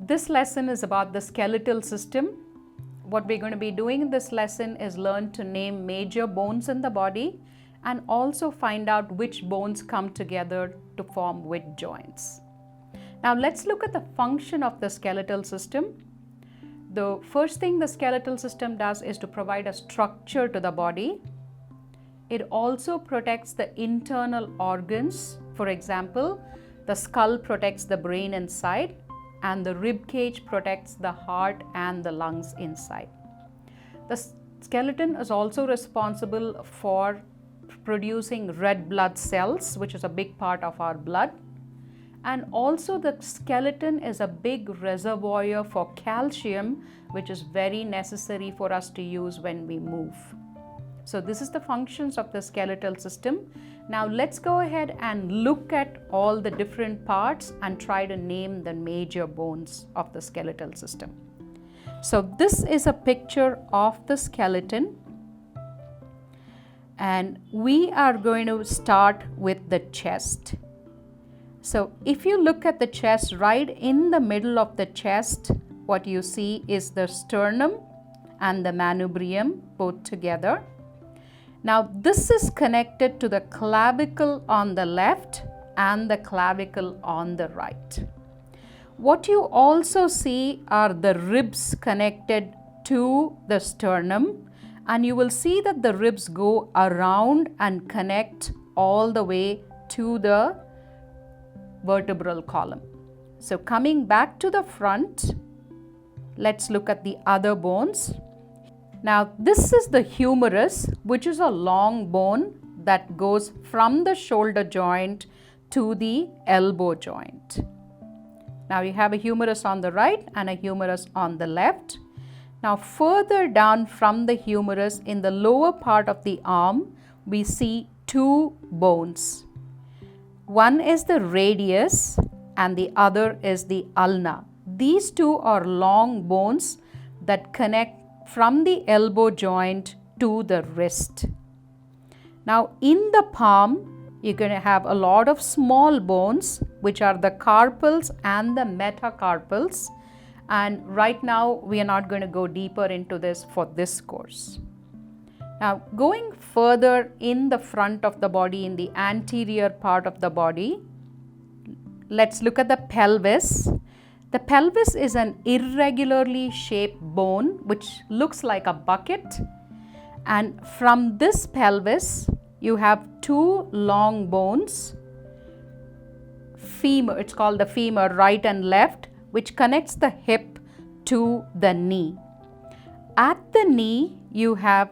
This lesson is about the skeletal system. What we're going to be doing in this lesson is learn to name major bones in the body and also find out which bones come together to form which joints. Now let's look at the function of the skeletal system. The first thing the skeletal system does is to provide a structure to the body. It also protects the internal organs. For example, the skull protects the brain inside and the rib cage protects the heart and the lungs inside. The skeleton is also responsible for producing red blood cells, which is a big part of our blood. And also the skeleton is a big reservoir for calcium, which is very necessary for us to use when we move. So this is the functions of the skeletal system. Now let's go ahead and look at all the different parts and try to name the major bones of the skeletal system. So this is a picture of the skeleton, and we are going to start with the chest. So if you look at the chest, right in the middle of the chest, what you see is the sternum and the manubrium both together. Now this is connected to the clavicle on the left and the clavicle on the right. What you also see are the ribs connected to the sternum, and you will see that the ribs go around and connect all the way to the vertebral column. So coming back to the front, let's look at the other bones. Now this is the humerus, which is a long bone that goes from the shoulder joint to the elbow joint. Now you have a humerus on the right and a humerus on the left. Now further down from the humerus, in the lower part of the arm, we see two bones. One is the radius and the other is the ulna. These two are long bones that connect from the elbow joint to the wrist. Now in the palm, you're going to have a lot of small bones, which are the carpals and the metacarpals. And right now we are not going to go deeper into this for this course. Now going further in the front of the body, in the anterior part of the body, let's look at the pelvis. The pelvis is an irregularly shaped bone which looks like a bucket, and from this pelvis you have two long bones, femur, it's called the femur, right and left, which connects the hip to the knee. At the knee you have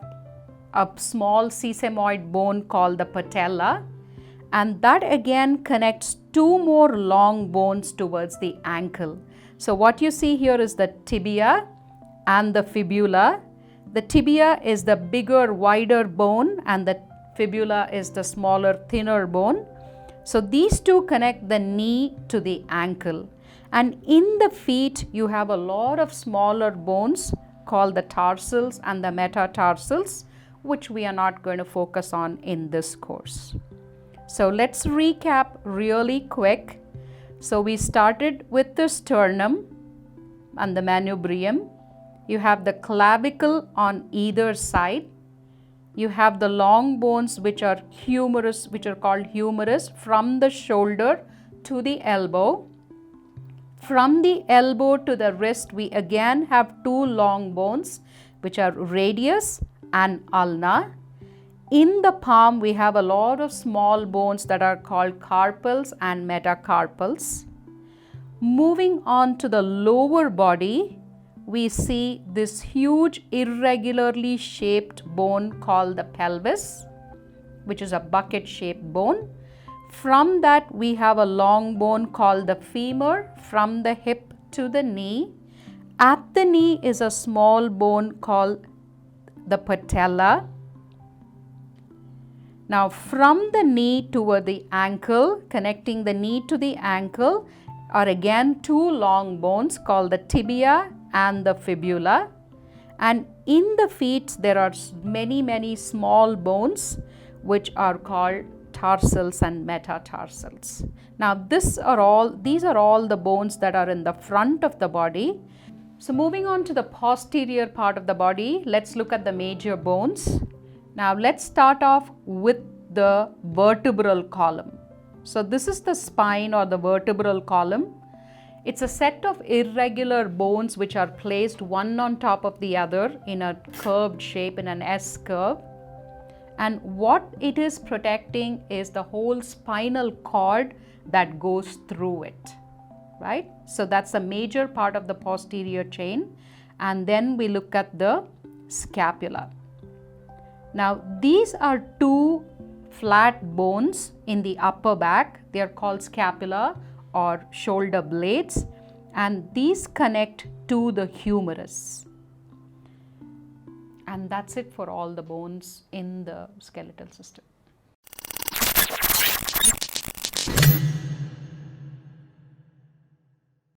a small sesamoid bone called the patella, and that again connects two more long bones towards the ankle. So what you see here is the tibia and the fibula. The tibia is the bigger, wider bone and the fibula is the smaller, thinner bone. So these two connect the knee to the ankle. And in the feet you have a lot of smaller bones called the tarsals and the metatarsals, which we are not going to focus on in this course. So let's recap really quick. So we started with the sternum and the manubrium. You have the clavicle on either side. You have the long bones which are humerus, which are called humerus, from the shoulder to the elbow. From the elbow to the wrist, we again have two long bones which are radius and ulna. In the palm, we have a lot of small bones that are called carpals and metacarpals. Moving on to the lower body, we see this huge irregularly shaped bone called the pelvis, which is a bucket-shaped bone. From that, we have a long bone called the femur from the hip to the knee. At the knee is a small bone called the patella. Now from the knee toward the ankle, connecting the knee to the ankle, are again two long bones called the tibia and the fibula. And in the feet there are many small bones which are called tarsals and metatarsals. Now these are all the bones that are in the front of the body. So moving on to the posterior part of the body, let's look at the major bones. Now let's start off with the vertebral column. So this is the spine or the vertebral column. It's a set of irregular bones which are placed one on top of the other in a curved shape, in an S curve. And what it is protecting is the whole spinal cord that goes through it, right? So that's a major part of the posterior chain. And then we look at the scapula. Now these are two flat bones in the upper back. They are called scapula or shoulder blades, and these connect to the humerus. And that's it for all the bones in the skeletal system.